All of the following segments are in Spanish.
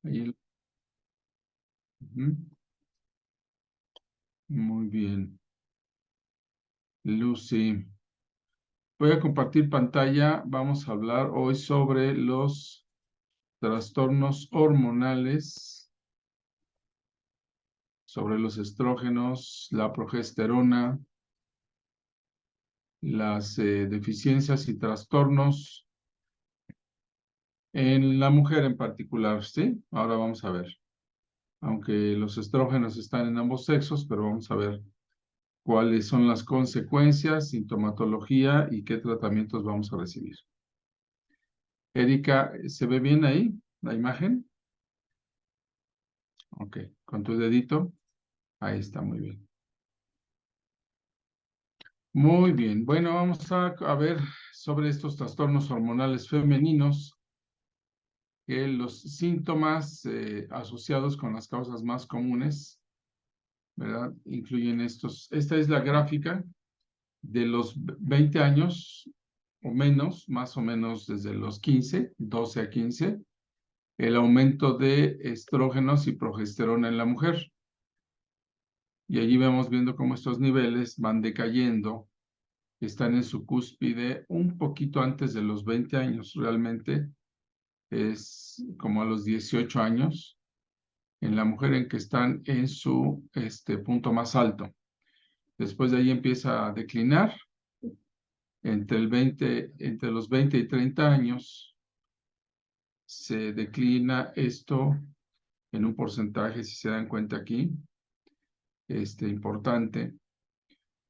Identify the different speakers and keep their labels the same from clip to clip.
Speaker 1: Ahí. Ujú. Muy bien. Lucy. Voy a compartir pantalla. Vamos a hablar hoy sobre los trastornos hormonales, sobre los estrógenos, la progesterona, las deficiencias y trastornos en la mujer en particular, ¿sí? Ahora vamos a ver. Aunque los estrógenos están en ambos sexos, pero vamos a ver cuáles son las consecuencias, sintomatología y qué tratamientos vamos a recibir. Erika, ¿se ve bien ahí la imagen? Ok, con tu dedito. Ahí está, muy bien. Muy bien, bueno, vamos a ver sobre estos trastornos hormonales femeninos, que los síntomas asociados con las causas más comunes, ¿verdad? Incluyen estos. Esta es la gráfica de los 20 años o menos, más o menos desde los 15, 12 a 15, el aumento de estrógenos y progesterona en la mujer. Y allí vemos viendo cómo estos niveles van decayendo, están en su cúspide un poquito antes de los 20 años, realmente es como a los 18 años, en la mujer en que están en su punto más alto. Después de ahí empieza a declinar, entre los 20 y 30 años se declina esto en un porcentaje, si se dan cuenta aquí, importante.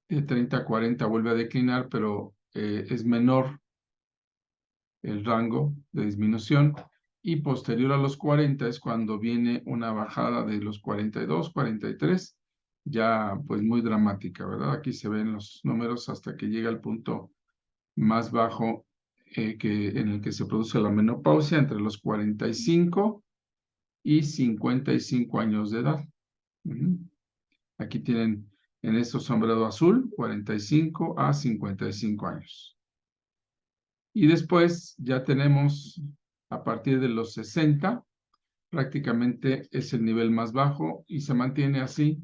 Speaker 1: De 30 a 40 vuelve a declinar, pero es menor el rango de disminución. Y posterior a los 40 es cuando viene una bajada de los 42, 43, ya pues muy dramática, ¿verdad? Aquí se ven los números hasta que llega al punto más bajo en el que se produce la menopausia entre los 45 y 55 años de edad. Aquí tienen en este sombrero azul 45 a 55 años. Y después ya tenemos a partir de los 60, prácticamente es el nivel más bajo y se mantiene así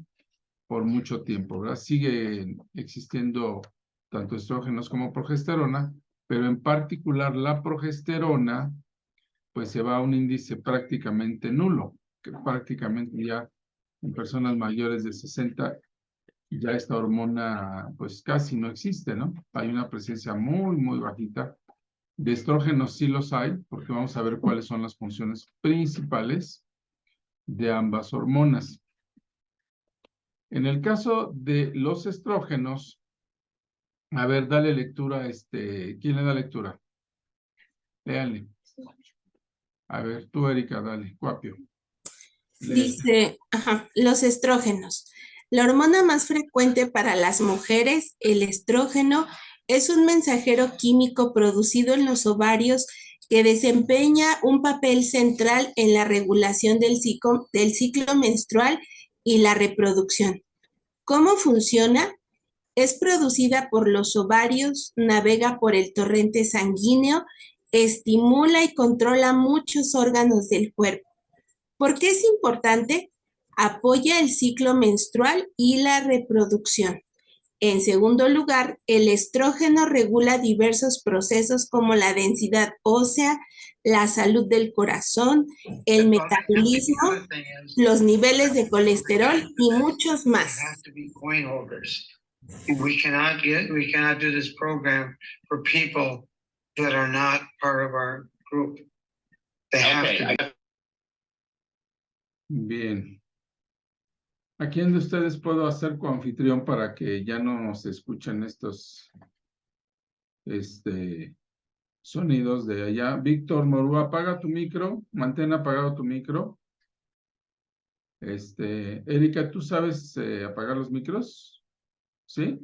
Speaker 1: por mucho tiempo, ¿verdad? Sigue existiendo tanto estrógenos como progesterona, pero en particular la progesterona pues se va a un índice prácticamente nulo, que prácticamente ya en personas mayores de 60 ya esta hormona pues casi no existe, ¿no? Hay una presencia muy, muy bajita. De estrógenos sí los hay, porque vamos a ver cuáles son las funciones principales de ambas hormonas. En el caso de los estrógenos, a ver, dale lectura, ¿quién le da lectura? Léale. A ver, tú, Erika, dale, Cuapio.
Speaker 2: Dice, los estrógenos. La hormona más frecuente para las mujeres, el estrógeno, es un mensajero químico producido en los ovarios que desempeña un papel central en la regulación del ciclo menstrual y la reproducción. ¿Cómo funciona? Es producida por los ovarios, navega por el torrente sanguíneo, estimula y controla muchos órganos del cuerpo. ¿Por qué es importante? Apoya el ciclo menstrual y la reproducción. En segundo lugar, el estrógeno regula diversos procesos como la densidad ósea, la salud del corazón, el metabolismo, los niveles de colesterol y muchos más.
Speaker 3: We cannot do this program for people that are not part of our group. They have to be.
Speaker 1: Bien. ¿A quién de ustedes puedo hacer coanfitrión para que ya no nos escuchen estos sonidos de allá? Víctor Morú, apaga tu micro, mantén apagado tu micro. Erika, ¿tú sabes apagar los micros? ¿Sí?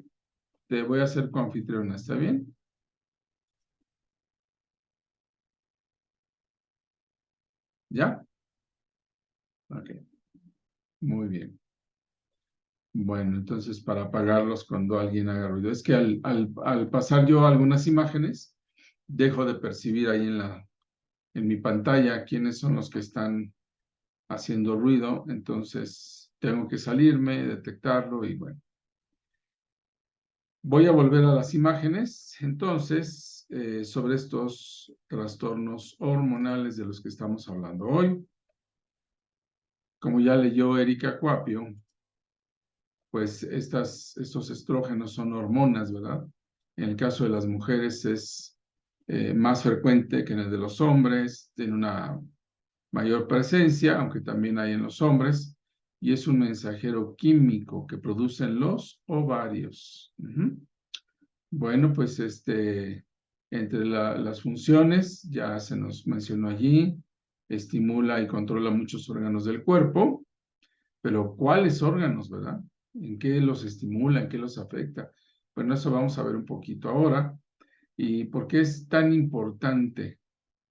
Speaker 1: Te voy a hacer coanfitriona, ¿está bien? ¿Ya? Ok. Muy bien. Bueno, entonces para apagarlos cuando alguien haga ruido. Es que al pasar yo algunas imágenes, dejo de percibir ahí en mi pantalla quiénes son los que están haciendo ruido, entonces tengo que salirme, detectarlo y bueno. Voy a volver a las imágenes, entonces, sobre estos trastornos hormonales de los que estamos hablando hoy. Como ya leyó Erika Cuapio, pues estos estrógenos son hormonas, ¿verdad? En el caso de las mujeres es más frecuente que en el de los hombres, tiene una mayor presencia, aunque también hay en los hombres, y es un mensajero químico que producen los ovarios. Bueno, pues entre las funciones, ya se nos mencionó allí, estimula y controla muchos órganos del cuerpo, pero ¿cuáles órganos, verdad? ¿En qué los estimula? ¿En qué los afecta? Bueno, eso vamos a ver un poquito ahora. ¿Y por qué es tan importante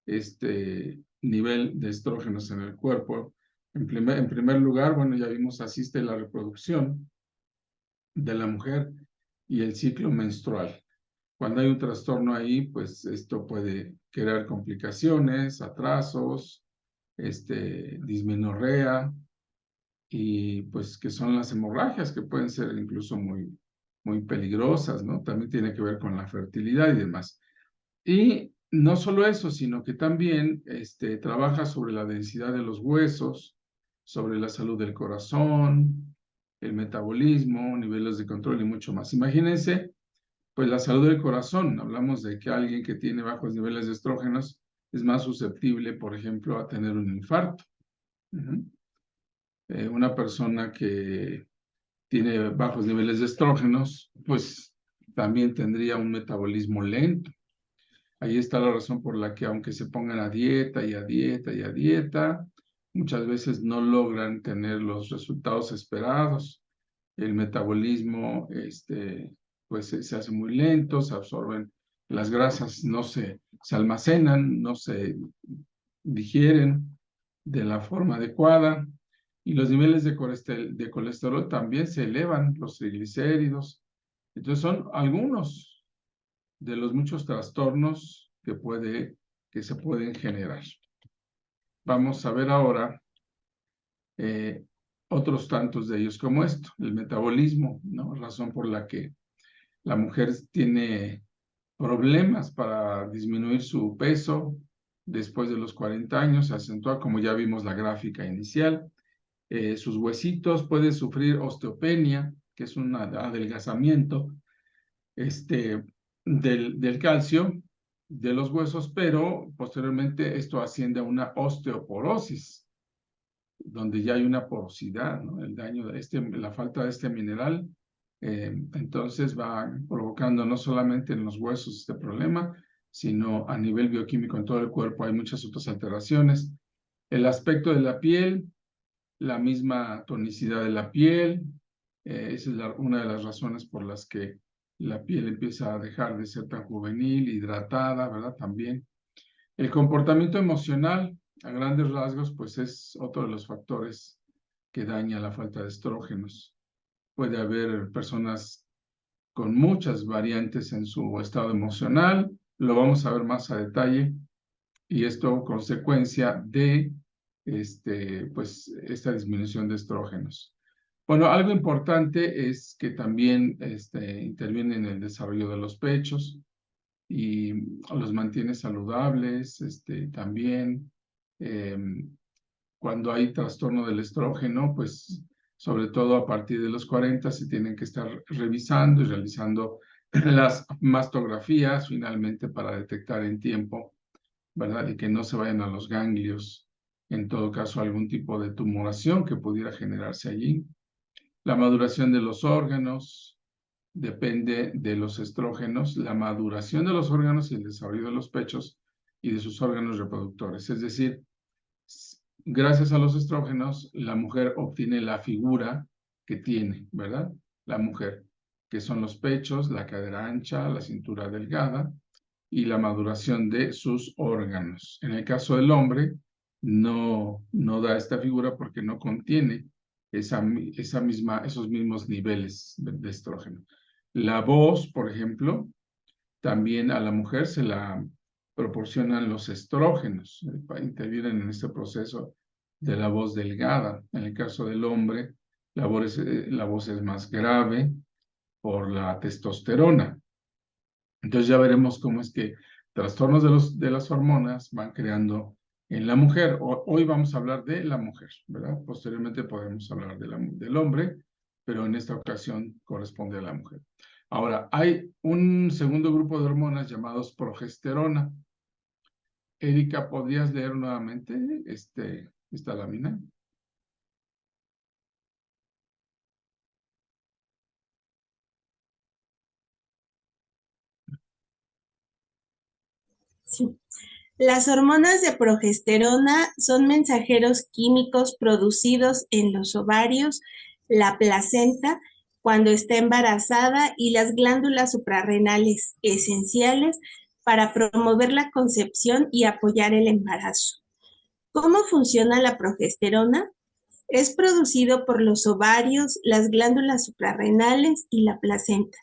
Speaker 1: este nivel de estrógenos en el cuerpo? En primer lugar, bueno, ya vimos, asiste la reproducción de la mujer y el ciclo menstrual. Cuando hay un trastorno ahí, pues esto puede crear complicaciones, atrasos, dismenorrea, y pues que son las hemorragias que pueden ser incluso muy peligrosas, ¿no? También tiene que ver con la fertilidad y demás. Y no solo eso, sino que también trabaja sobre la densidad de los huesos, sobre la salud del corazón, el metabolismo, niveles de control y mucho más. Imagínense, pues la salud del corazón. Hablamos de que alguien que tiene bajos niveles de estrógenos es más susceptible, por ejemplo, a tener un infarto. Una persona que tiene bajos niveles de estrógenos, pues también tendría un metabolismo lento. Ahí está la razón por la que aunque se pongan a dieta y a dieta y a dieta, muchas veces no logran tener los resultados esperados. El metabolismo, pues se hace muy lento, se absorben las grasas, no se almacenan, no se digieren de la forma adecuada. Y los niveles de colesterol también se elevan, los triglicéridos. Entonces son algunos de los muchos trastornos que se pueden generar. Vamos a ver ahora otros tantos de ellos como esto, el metabolismo, ¿no? Razón por la que la mujer tiene problemas para disminuir su peso después de los 40 años, se acentúa como ya vimos la gráfica inicial. Sus huesitos pueden sufrir osteopenia, que es un adelgazamiento del calcio de los huesos, pero posteriormente esto asciende a una osteoporosis, donde ya hay una porosidad, ¿no? El daño de la falta de este mineral, entonces va provocando no solamente en los huesos este problema, sino a nivel bioquímico en todo el cuerpo hay muchas otras alteraciones. El aspecto de la piel, la misma tonicidad de la piel, esa es una de las razones por las que la piel empieza a dejar de ser tan juvenil, hidratada, ¿verdad? También. El comportamiento emocional, a grandes rasgos, pues es otro de los factores que daña la falta de estrógenos. Puede haber personas con muchas variantes en su estado emocional, lo vamos a ver más a detalle, y esto consecuencia de pues, esta disminución de estrógenos. Bueno, algo importante es que también interviene en el desarrollo de los pechos y los mantiene saludables. También cuando hay trastorno del estrógeno, pues sobre todo a partir de los 40 se tienen que estar revisando y realizando las mastografías finalmente para detectar en tiempo, ¿verdad? Y que no se vayan a los ganglios, en todo caso algún tipo de tumoración que pudiera generarse allí. La maduración de los órganos depende de los estrógenos, la maduración de los órganos y el desarrollo de los pechos y de sus órganos reproductores. Es decir, gracias a los estrógenos, la mujer obtiene la figura que tiene, ¿verdad? La mujer, que son los pechos, la cadera ancha, la cintura delgada y la maduración de sus órganos. En el caso del hombre, no da esta figura porque no contiene esos mismos niveles de estrógeno. La voz, por ejemplo, también a la mujer se la proporcionan los estrógenos, intervienen en este proceso de la voz delgada. En el caso del hombre, la voz es más grave por la testosterona. Entonces ya veremos cómo es que trastornos de las hormonas van creando en la mujer. Hoy vamos a hablar de la mujer, ¿verdad? Posteriormente podemos hablar del hombre, pero en esta ocasión corresponde a la mujer. Ahora, hay un segundo grupo de hormonas llamados progesterona. Erika, ¿podrías leer nuevamente esta lámina?
Speaker 2: Sí. Las hormonas de progesterona son mensajeros químicos producidos en los ovarios, la placenta, cuando está embarazada y las glándulas suprarrenales esenciales para promover la concepción y apoyar el embarazo. ¿Cómo funciona la progesterona? Es producido por los ovarios, las glándulas suprarrenales y la placenta.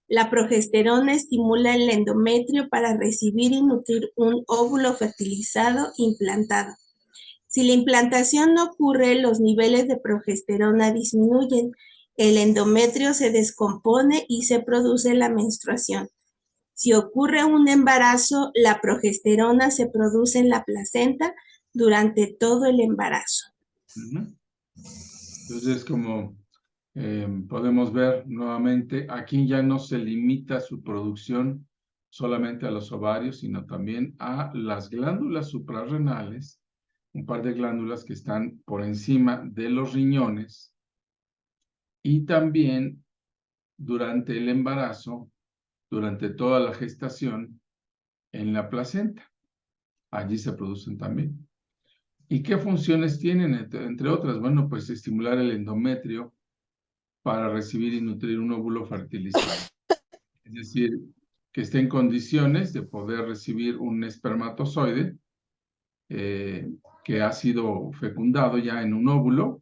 Speaker 2: La progesterona estimula el endometrio para recibir y nutrir un óvulo fertilizado implantado. Si la implantación no ocurre, los niveles de progesterona disminuyen, el endometrio se descompone y se produce la menstruación. Si ocurre un embarazo, la progesterona se produce en la placenta durante todo el embarazo.
Speaker 1: Entonces, como podemos ver nuevamente, aquí ya no se limita su producción solamente a los ovarios, sino también a las glándulas suprarrenales, un par de glándulas que están por encima de los riñones, y también durante el embarazo, durante toda la gestación, en la placenta. Allí se producen también. ¿Y qué funciones tienen, entre otras? Bueno, pues estimular el endometrio para recibir y nutrir un óvulo fertilizado. Es decir, que esté en condiciones de poder recibir un espermatozoide que ha sido fecundado ya en un óvulo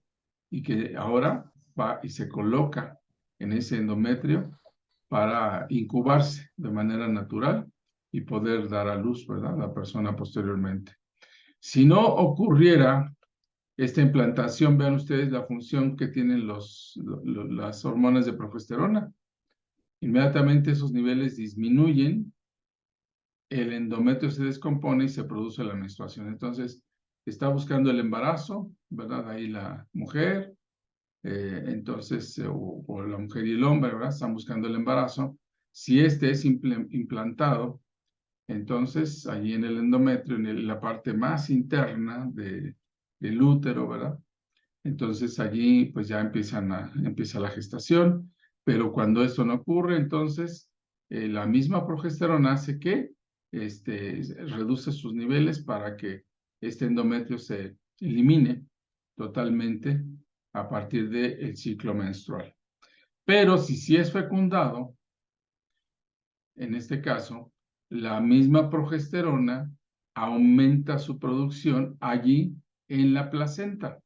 Speaker 1: y que ahora va y se coloca en ese endometrio para incubarse de manera natural y poder dar a luz, ¿verdad?, la persona posteriormente. Si no ocurriera esta implantación, vean ustedes la función que tienen las hormonas de progesterona. Inmediatamente esos niveles disminuyen, el endometrio se descompone y se produce la menstruación. Entonces, está buscando el embarazo, ¿verdad? Ahí la mujer, entonces, o la mujer y el hombre, ¿verdad? Están buscando el embarazo. Si este es implantado, entonces allí en el endometrio, en la parte más interna del útero, ¿verdad? Entonces allí pues ya empieza la gestación, pero cuando esto no ocurre, entonces la misma progesterona hace que reduce sus niveles para que este endometrio se elimine totalmente a partir del ciclo menstrual. Pero si sí es fecundado, en este caso, la misma progesterona aumenta su producción allí en la placenta.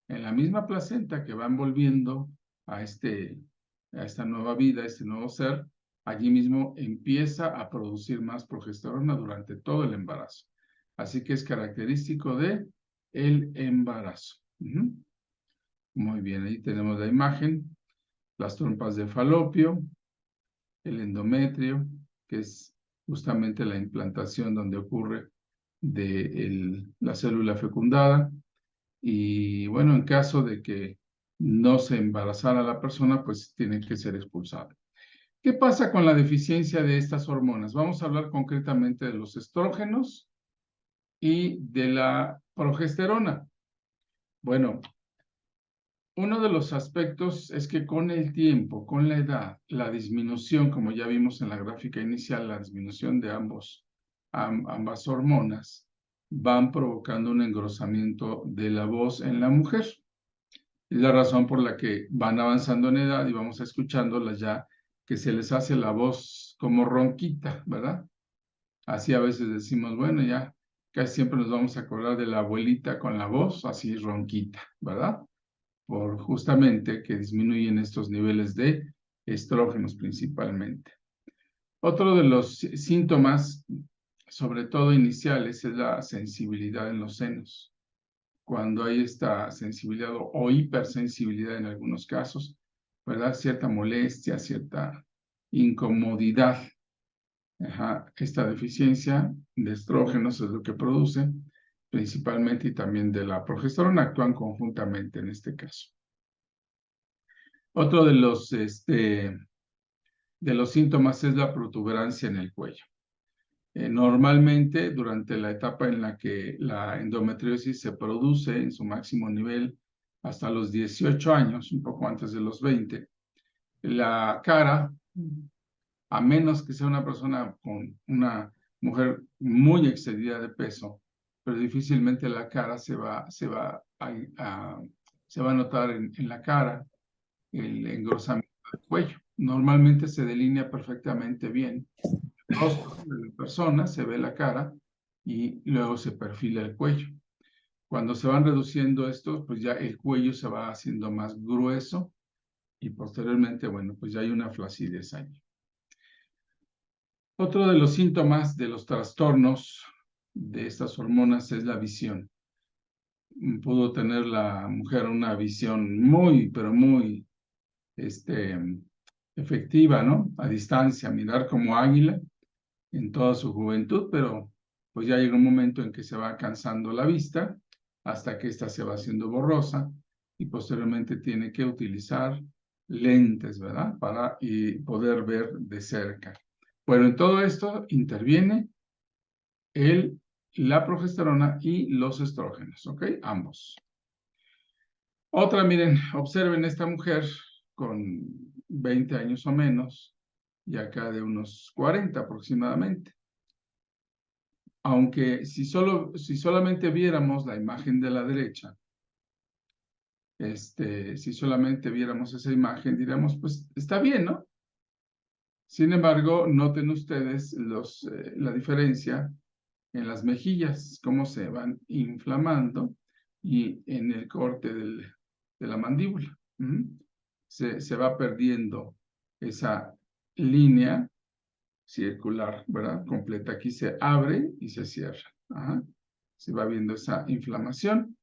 Speaker 1: En la misma placenta que va envolviendo a esta nueva vida, a este nuevo ser, allí mismo empieza a producir más progesterona durante todo el embarazo. Así que es característico de el embarazo. Muy bien, ahí tenemos la imagen, las trompas de falopio, el endometrio, que es justamente la implantación donde ocurre de la célula fecundada. Y bueno, en caso de que no se embarazara la persona, pues tiene que ser expulsada. ¿Qué pasa con la deficiencia de estas hormonas? Vamos a hablar concretamente de los estrógenos y de la progesterona. Bueno, uno de los aspectos es que con el tiempo, con la edad, la disminución, como ya vimos en la gráfica inicial, la disminución de ambas hormonas, van provocando un engrosamiento de la voz en la mujer. Es la razón por la que van avanzando en edad y vamos escuchándolas ya que se les hace la voz como ronquita, ¿verdad? Así a veces decimos, bueno, ya casi siempre nos vamos a acordar de la abuelita con la voz así ronquita, ¿verdad? Por justamente que disminuyen estos niveles de estrógenos principalmente. Otro de los síntomas, sobre todo iniciales, es la sensibilidad en los senos. cuando hay esta sensibilidad o hipersensibilidad en algunos casos, ¿verdad? Cierta molestia, cierta incomodidad. Esta deficiencia de estrógenos es lo que produce, principalmente, y también de la progesterona, actúan conjuntamente en este caso. Otro de los síntomas es la protuberancia en el cuello. Normalmente, durante la etapa en la que la endometriosis se produce en su máximo nivel, hasta los 18 años, un poco antes de los 20, la cara, a menos que sea una persona con una mujer muy excedida de peso, pero difícilmente la cara se va a notar en la cara el engrosamiento del cuello. Normalmente se delinea perfectamente bien el rostro de la persona, se ve la cara y luego se perfila el cuello. Cuando se van reduciendo estos, pues ya el cuello se va haciendo más grueso y posteriormente, bueno, pues ya hay una flacidez ahí. Otro de los síntomas de los trastornos de estas hormonas es la visión. Pudo tener la mujer una visión muy, pero muy efectiva, ¿no? A distancia, mirar como águila en toda su juventud, pero pues ya llega un momento en que se va cansando la vista hasta que ésta se va haciendo borrosa y posteriormente tiene que utilizar lentes, ¿verdad? Para poder ver de cerca. Bueno, en todo esto interviene la progesterona y los estrógenos, ¿ok? Ambos. Otra, miren, observen esta mujer con 20 años o menos, y acá de unos 40 aproximadamente. Aunque si solamente viéramos la imagen de la derecha, si solamente viéramos esa imagen, diríamos, pues está bien, ¿no? Sin embargo, noten ustedes la diferencia en las mejillas, cómo se van inflamando y en el corte de la mandíbula. Se va perdiendo esa línea circular, ¿verdad? Completa. Aquí se abre y se cierra. Se va viendo esa inflamación.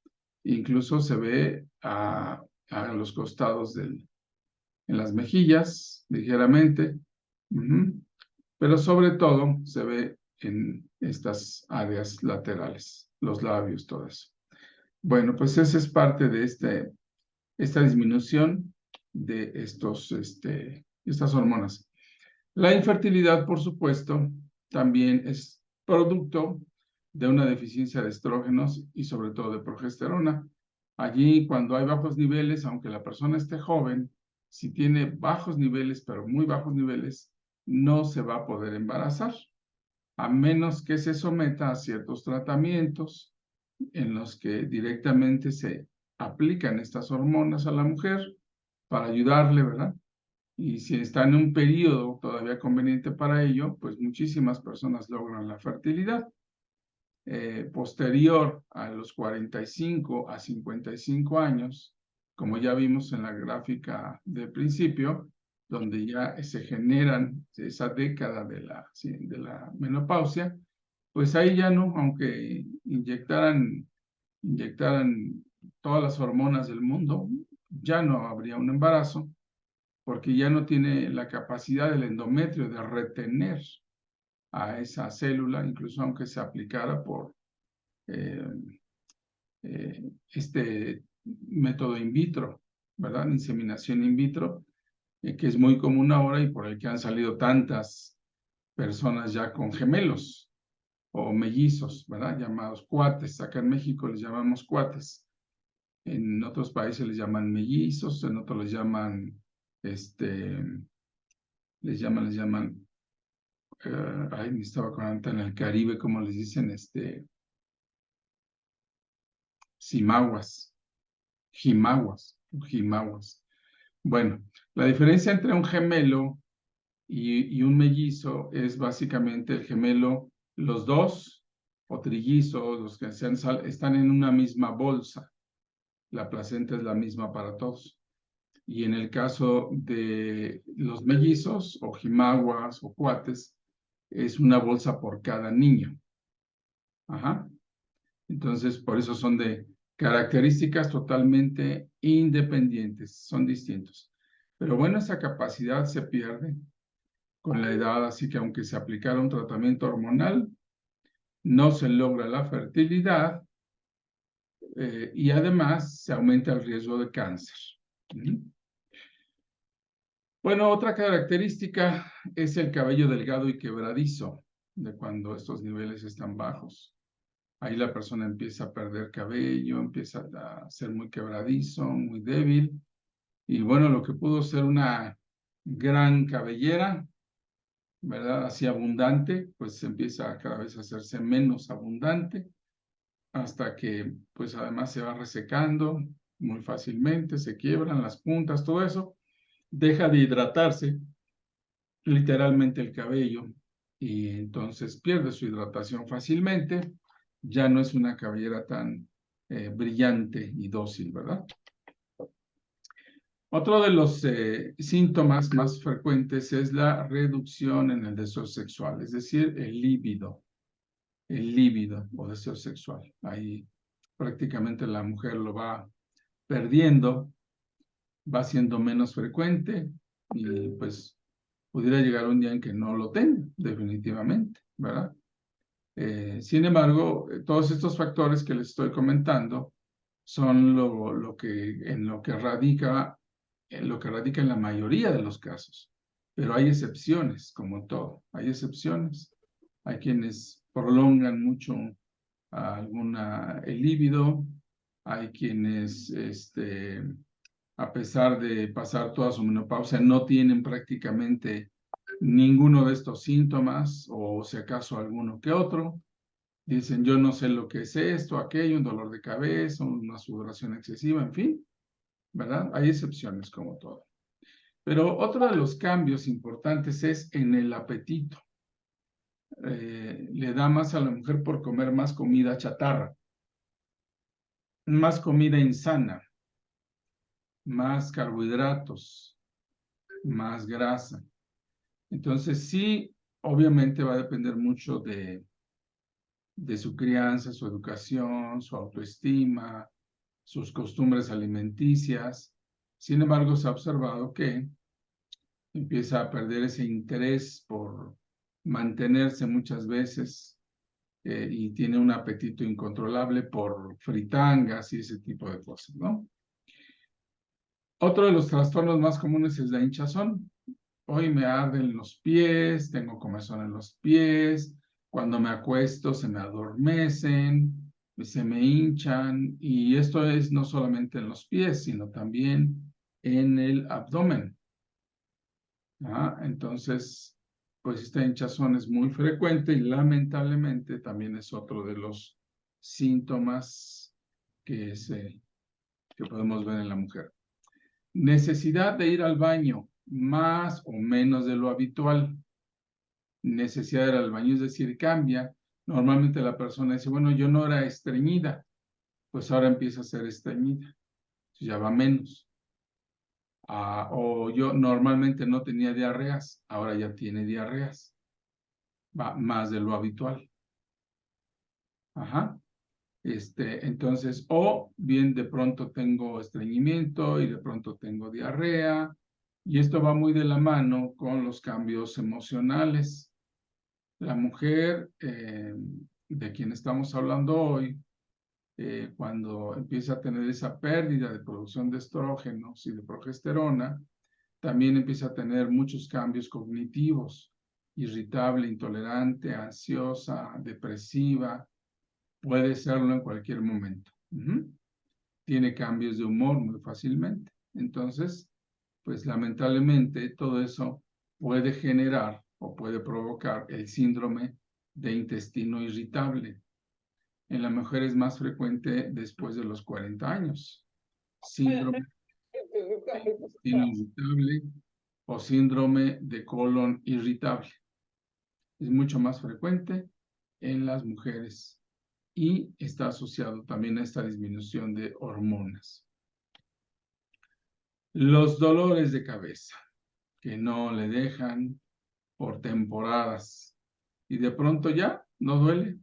Speaker 1: Incluso se ve a los costados en las mejillas, ligeramente. Pero sobre todo se ve en estas áreas laterales, los labios, todo eso. Bueno, pues esa es parte de esta disminución de estas hormonas. La infertilidad, por supuesto, también es producto de una deficiencia de estrógenos y sobre todo de progesterona. Allí, cuando hay bajos niveles, aunque la persona esté joven, si tiene bajos niveles, pero muy bajos niveles, no se va a poder embarazar, a menos que se someta a ciertos tratamientos en los que directamente se aplican estas hormonas a la mujer para ayudarle, ¿verdad? Y si está en un periodo todavía conveniente para ello, pues muchísimas personas logran la fertilidad. Posterior a los 45 a 55 años, como ya vimos en la gráfica del principio, donde ya se generan esa década de la menopausia, pues ahí ya no, aunque inyectaran todas las hormonas del mundo, ya no habría un embarazo, porque ya no tiene la capacidad del endometrio de retener a esa célula, incluso aunque se aplicara por este método in vitro, ¿verdad? Inseminación in vitro, que es muy común ahora y por el que han salido tantas personas ya con gemelos o mellizos, ¿verdad? Llamados cuates. Acá en México les llamamos cuates. En otros países les llaman mellizos, en otros les llaman, ay, me estaba acordando en el Caribe, como les dicen, jimaguas. Bueno, la diferencia entre un gemelo y un mellizo es básicamente el gemelo, los dos, o trillizos, los que sean están en una misma bolsa. La placenta es la misma para todos. Y en el caso de los mellizos, o jimaguas, o cuates, es una bolsa por cada niño. Entonces, por eso son de Características totalmente independientes, son distintos. Pero bueno, esa capacidad se pierde con la edad, así que aunque se aplicara un tratamiento hormonal, no se logra la fertilidad y además se aumenta el riesgo de cáncer. Bueno, otra característica es el cabello delgado y quebradizo, de cuando estos niveles están bajos. Ahí la persona empieza a perder cabello, empieza a ser muy quebradizo, muy débil. Y bueno, lo que pudo ser una gran cabellera, ¿verdad? Así abundante, pues empieza cada vez a hacerse menos abundante, hasta que pues además se va resecando muy fácilmente, se quiebran las puntas, todo eso. Deja de hidratarse literalmente el cabello y entonces pierde su hidratación fácilmente. Ya no es una cabellera tan brillante y dócil, ¿verdad? Otro de los síntomas más frecuentes es la reducción en el deseo sexual, es decir, el líbido o deseo sexual. Ahí prácticamente la mujer lo va perdiendo, va siendo menos frecuente y pues pudiera llegar un día en que no lo tenga, definitivamente, ¿verdad? Sin embargo, todos estos factores que les estoy comentando son en lo que radica en la mayoría de los casos. Pero hay excepciones, como todo, hay excepciones. Hay quienes prolongan mucho el líbido, hay quienes, a pesar de pasar toda su menopausia, no tienen prácticamente ninguno de estos síntomas, o si acaso alguno que otro. Dicen, yo no sé lo que es esto, aquello, un dolor de cabeza, una sudoración excesiva, en fin, ¿verdad? Hay excepciones como todo. Pero otro de los cambios importantes es en el apetito. Le da más a la mujer por comer más comida chatarra, más comida insana, más carbohidratos, más grasa. Entonces sí, obviamente va a depender mucho de su crianza, su educación, su autoestima, sus costumbres alimenticias. Sin embargo, se ha observado que empieza a perder ese interés por mantenerse muchas veces y tiene un apetito incontrolable por fritangas y ese tipo de cosas, ¿no? Otro de los trastornos más comunes es la hinchazón. Hoy me arden los pies, tengo comezón en los pies, cuando me acuesto se me adormecen, se me hinchan, y esto es no solamente en los pies, sino también en el abdomen. Entonces, pues esta hinchazón es muy frecuente y lamentablemente también es otro de los síntomas que podemos ver en la mujer. Necesidad de ir al baño, más o menos de lo habitual. Necesidad de ir al baño, es decir, cambia. Normalmente la persona dice, bueno, yo no era estreñida, pues ahora empieza a ser estreñida, ya va menos. O yo normalmente no tenía diarreas, ahora ya tiene diarreas, va más de lo habitual. Entonces, o bien de pronto tengo estreñimiento y de pronto tengo diarrea, y esto va muy de la mano con los cambios emocionales. La mujer de quien estamos hablando hoy, cuando empieza a tener esa pérdida de producción de estrógenos y de progesterona, también empieza a tener muchos cambios cognitivos, irritable, intolerante, ansiosa, depresiva, puede serlo en cualquier momento. Tiene cambios de humor muy fácilmente. Entonces, pues lamentablemente todo eso puede generar o puede provocar el síndrome de intestino irritable. En la mujer es más frecuente después de los 40 años. Síndrome de intestino irritable o síndrome de colon irritable. Es mucho más frecuente en las mujeres y está asociado también a esta disminución de hormonas. Los dolores de cabeza, que no le dejan por temporadas y de pronto ya no duele.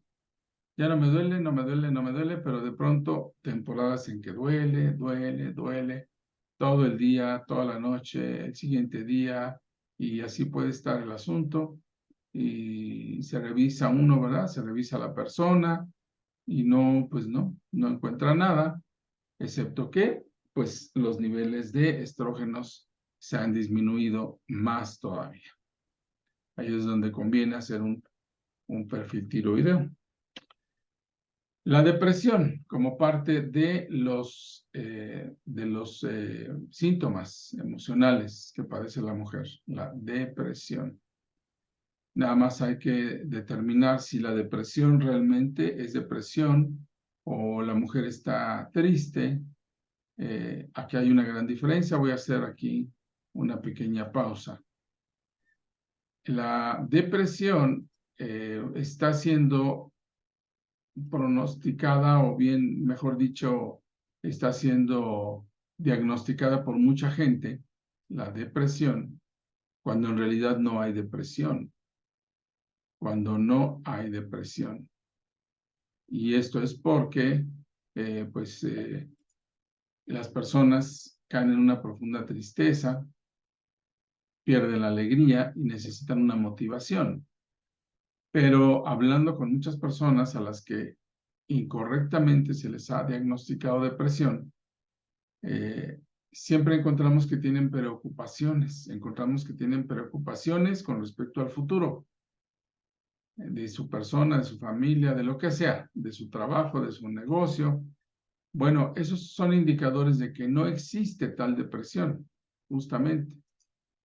Speaker 1: Ya no me duele, no me duele, no me duele, pero de pronto temporadas en que duele, duele, duele, todo el día, toda la noche, el siguiente día, y así puede estar el asunto. Y se revisa uno, ¿verdad? Se revisa la persona y no, pues no encuentra nada, excepto que, pues, los niveles de estrógenos se han disminuido más todavía. Ahí es donde conviene hacer un perfil tiroideo. La depresión como parte de los síntomas emocionales que padece la mujer, la depresión. Nada más hay que determinar si la depresión realmente es depresión o la mujer está triste. Aquí hay una gran diferencia. Voy a hacer aquí una pequeña pausa. La depresión está siendo pronosticada, o bien, mejor dicho, está siendo diagnosticada por mucha gente, la depresión, cuando en realidad no hay depresión. Cuando no hay depresión. Y esto es porque, las personas caen en una profunda tristeza, pierden la alegría y necesitan una motivación. Pero hablando con muchas personas a las que incorrectamente se les ha diagnosticado depresión, siempre encontramos que tienen preocupaciones, con respecto al futuro, de su persona, de su familia, de lo que sea, de su trabajo, de su negocio. Bueno, esos son indicadores de que no existe tal depresión, justamente.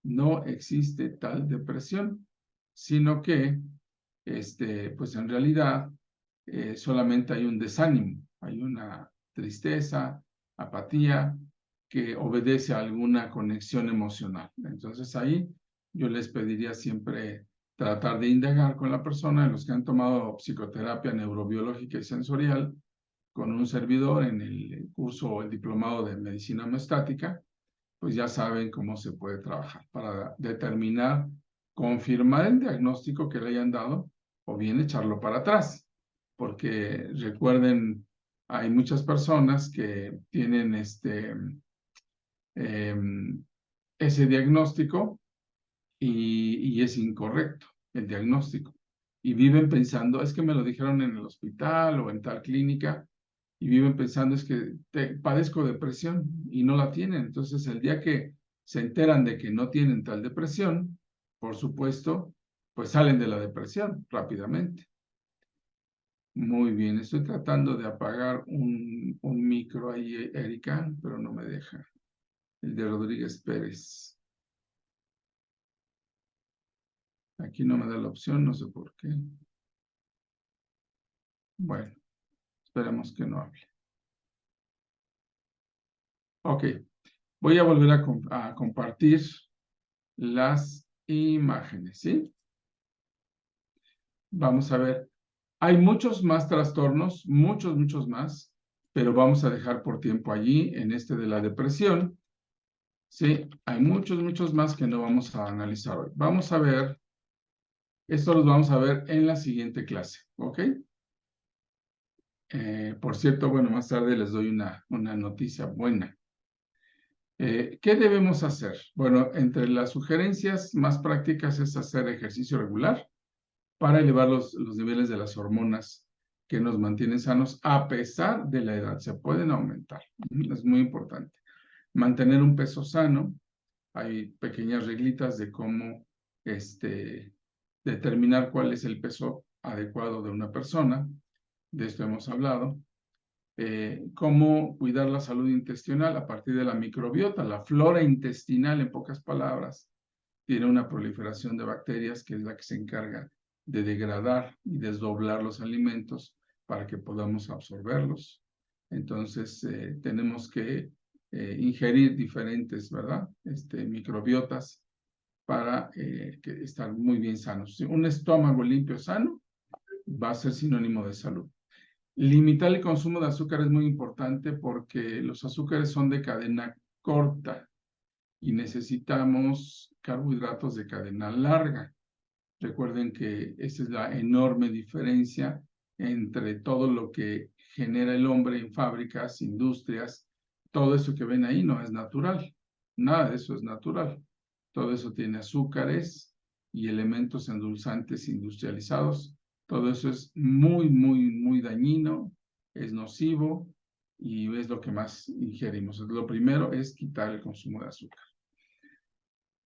Speaker 1: No existe tal depresión, sino que, pues en realidad, solamente hay un desánimo, hay una tristeza, apatía, que obedece a alguna conexión emocional. Entonces ahí yo les pediría siempre tratar de indagar con la persona, los que han tomado psicoterapia neurobiológica y sensorial, con un servidor en el curso o el diplomado de medicina homeostática, pues ya saben cómo se puede trabajar para determinar, confirmar el diagnóstico que le hayan dado o bien echarlo para atrás. Porque recuerden, hay muchas personas que tienen ese diagnóstico y es incorrecto el diagnóstico. Y viven pensando, es que me lo dijeron en el hospital o en tal clínica, y viven pensando, es que padezco depresión y no la tienen. Entonces, el día que se enteran de que no tienen tal depresión, por supuesto, pues salen de la depresión rápidamente. Muy bien, estoy tratando de apagar un micro ahí, Erika, pero no me deja. El de Rodríguez Pérez. Aquí no me da la opción, no sé por qué. Bueno, esperemos que no hable. Ok, voy a volver a compartir las imágenes, ¿sí? Vamos a ver. Hay muchos más trastornos, muchos más, pero vamos a dejar por tiempo allí, en este de la depresión. Sí, hay muchos más que no vamos a analizar hoy. Vamos a ver, esto los vamos a ver en la siguiente clase, ¿ok? Por cierto, bueno, más tarde les doy una noticia buena. ¿Qué debemos hacer? Bueno, entre las sugerencias más prácticas es hacer ejercicio regular para elevar los niveles de las hormonas que nos mantienen sanos a pesar de la edad. Se pueden aumentar. Es muy importante. Mantener un peso sano. Hay pequeñas reglitas de cómo determinar cuál es el peso adecuado de una persona. De esto hemos hablado. Cómo cuidar la salud intestinal a partir de la microbiota. La flora intestinal, en pocas palabras, tiene una proliferación de bacterias que es la que se encarga de degradar y desdoblar los alimentos para que podamos absorberlos. Entonces, tenemos que ingerir diferentes, ¿verdad? Microbiotas para estar muy bien sanos. Un estómago limpio, sano, va a ser sinónimo de salud. Limitar el consumo de azúcar es muy importante porque los azúcares son de cadena corta y necesitamos carbohidratos de cadena larga. Recuerden que esa es la enorme diferencia entre todo lo que genera el hombre en fábricas, industrias. Todo eso que ven ahí no es natural. Nada de eso es natural. Todo eso tiene azúcares y elementos endulzantes industrializados. Todo eso es muy, muy, muy dañino, es nocivo y es lo que más ingerimos. Lo primero es quitar el consumo de azúcar.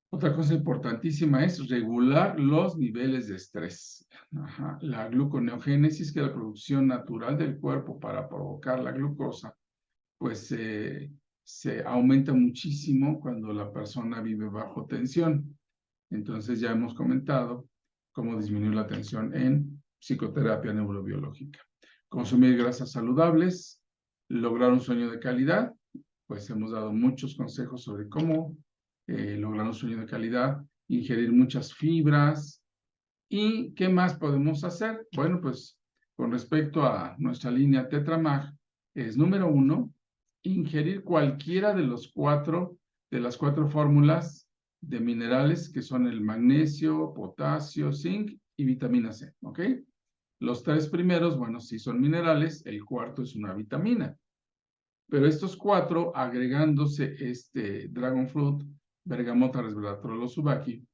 Speaker 1: Otra cosa importantísima es regular los niveles de estrés. Ajá. La gluconeogénesis, que es la producción natural del cuerpo para provocar la glucosa, pues se aumenta muchísimo cuando la persona vive bajo tensión. Entonces ya hemos comentado cómo disminuir la tensión en psicoterapia neurobiológica. Consumir grasas saludables, lograr un sueño de calidad, pues hemos dado muchos consejos sobre cómo lograr un sueño de calidad, ingerir muchas fibras. ¿Y qué más podemos hacer? Bueno, pues con respecto a nuestra línea Tetramag, es número 1, ingerir cualquiera de las cuatro fórmulas de minerales que son el magnesio, potasio, zinc y vitamina C, ¿ok? Los 3 primeros, bueno, sí son minerales, el cuarto es una vitamina. Pero estos 4, agregándose este dragon fruit, bergamota resveratrol subaki,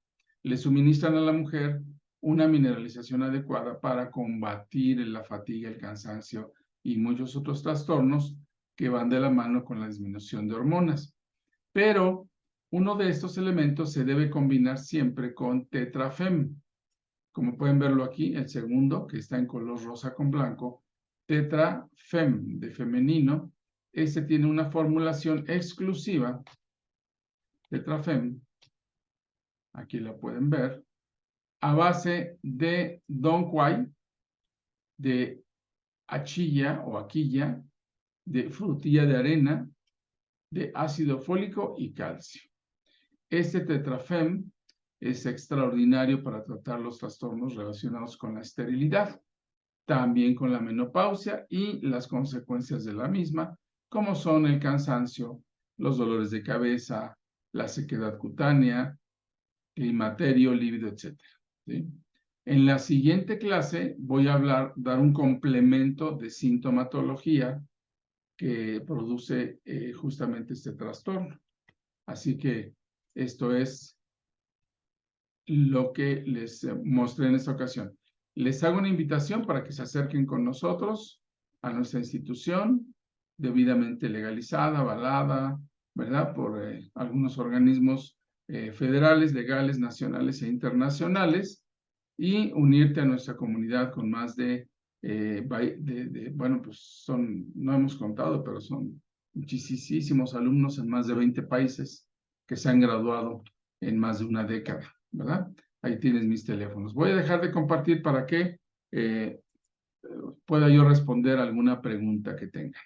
Speaker 1: le suministran a la mujer una mineralización adecuada para combatir la fatiga, el cansancio y muchos otros trastornos que van de la mano con la disminución de hormonas. Pero uno de estos elementos se debe combinar siempre con tetrafem. Como pueden verlo aquí, el segundo, que está en color rosa con blanco, tetrafem de femenino. Este tiene una formulación exclusiva, tetrafem, aquí la pueden ver, a base de Dong Quai, de achilla o aquilla, de frutilla de arena, de ácido fólico y calcio. Este tetrafem es extraordinario para tratar los trastornos relacionados con la esterilidad, también con la menopausia y las consecuencias de la misma, como son el cansancio, los dolores de cabeza, la sequedad cutánea, climaterio, líbido, etc. ¿Sí? En la siguiente clase voy a dar un complemento de sintomatología que produce justamente este trastorno. Así que esto es lo que les mostré en esta ocasión. Les hago una invitación para que se acerquen con nosotros a nuestra institución, debidamente legalizada, avalada, ¿verdad? Por algunos organismos federales, legales, nacionales e internacionales, y unirte a nuestra comunidad con más bueno, pues no hemos contado, pero son muchísimos alumnos en más de 20 países que se han graduado en más de una década, ¿verdad? Ahí tienes mis teléfonos. Voy a dejar de compartir para que pueda yo responder alguna pregunta que tengan.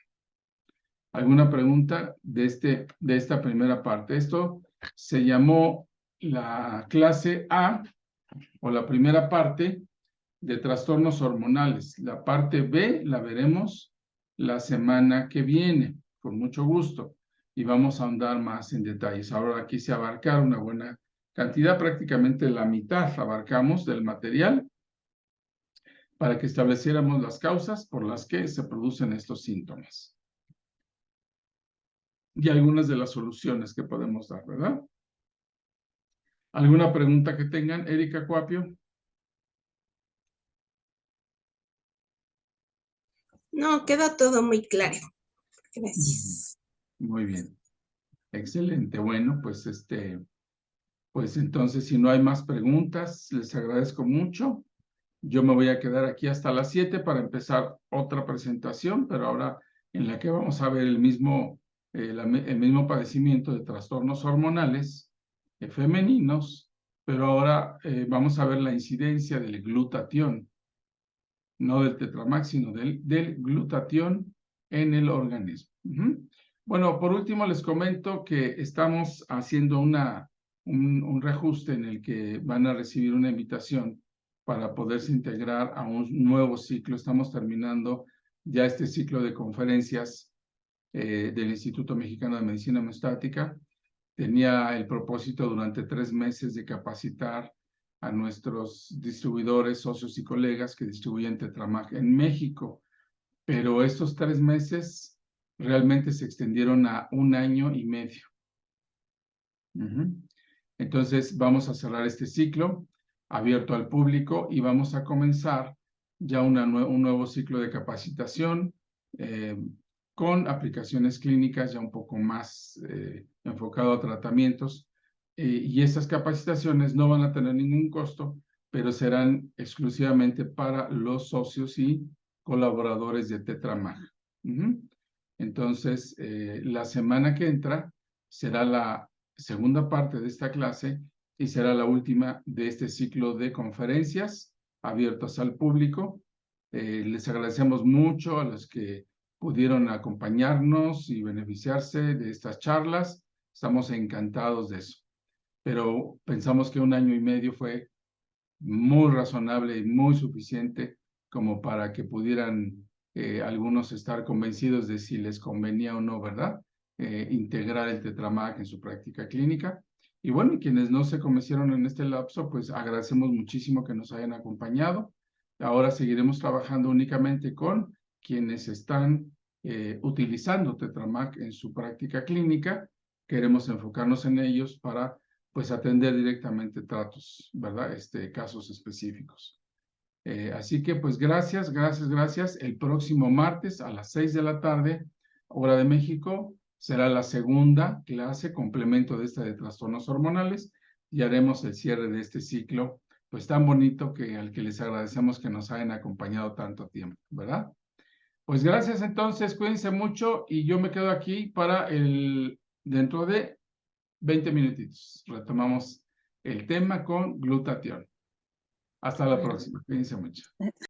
Speaker 1: ¿Alguna pregunta de esta primera parte? Esto se llamó la clase A, o la primera parte de trastornos hormonales. La parte B la veremos la semana que viene, con mucho gusto, y vamos a ahondar más en detalles. Ahora quise abarcar una buena cantidad, prácticamente la mitad abarcamos del material, para que estableciéramos las causas por las que se producen estos síntomas. Y algunas de las soluciones que podemos dar, ¿verdad? ¿Alguna pregunta que tengan, Erika Cuapio?
Speaker 2: No, queda todo muy claro. Gracias.
Speaker 1: Muy bien. Excelente. Bueno, pues pues entonces, si no hay más preguntas, les agradezco mucho. Yo me voy a quedar aquí hasta las 7 para empezar otra presentación, pero ahora en la que vamos a ver el mismo padecimiento de trastornos hormonales femeninos, pero ahora vamos a ver la incidencia del glutatión, no del Tetramag, sino del glutatión en el organismo. Bueno, por último les comento que estamos haciendo un reajuste en el que van a recibir una invitación para poderse integrar a un nuevo ciclo. Estamos terminando ya este ciclo de conferencias del Instituto Mexicano de Medicina Homeostática. Tenía el propósito durante 3 meses de capacitar a nuestros distribuidores, socios y colegas que distribuyen Tetramag en México. Pero estos 3 meses realmente se extendieron a 1 año y medio. Entonces vamos a cerrar este ciclo abierto al público y vamos a comenzar ya un nuevo ciclo de capacitación con aplicaciones clínicas ya un poco más enfocado a tratamientos. Y estas capacitaciones no van a tener ningún costo, pero serán exclusivamente para los socios y colaboradores de Tetramag. Entonces, la semana que entra será la segunda parte de esta clase y será la última de este ciclo de conferencias abiertas al público. Les agradecemos mucho a los que pudieron acompañarnos y beneficiarse de estas charlas. Estamos encantados de eso. Pero pensamos que 1 año y medio fue muy razonable y muy suficiente como para que pudieran algunos estar convencidos de si les convenía o no, ¿verdad? Integrar el Tetramag en su práctica clínica. Y bueno, y quienes no se convencieron en este lapso, pues agradecemos muchísimo que nos hayan acompañado. Ahora seguiremos trabajando únicamente con quienes están utilizando Tetramag en su práctica clínica. Queremos enfocarnos en ellos para pues atender directamente tratos, ¿verdad? Casos específicos. Así que pues gracias. El próximo martes a las 6 de la tarde, hora de México, será la segunda clase, complemento de esta de trastornos hormonales, y haremos el cierre de este ciclo, pues tan bonito al que les agradecemos que nos hayan acompañado tanto tiempo, ¿verdad? Pues gracias entonces, cuídense mucho y yo me quedo aquí para dentro de 20 minutitos. Retomamos el tema con glutatión. Hasta la próxima. Cuídense mucho.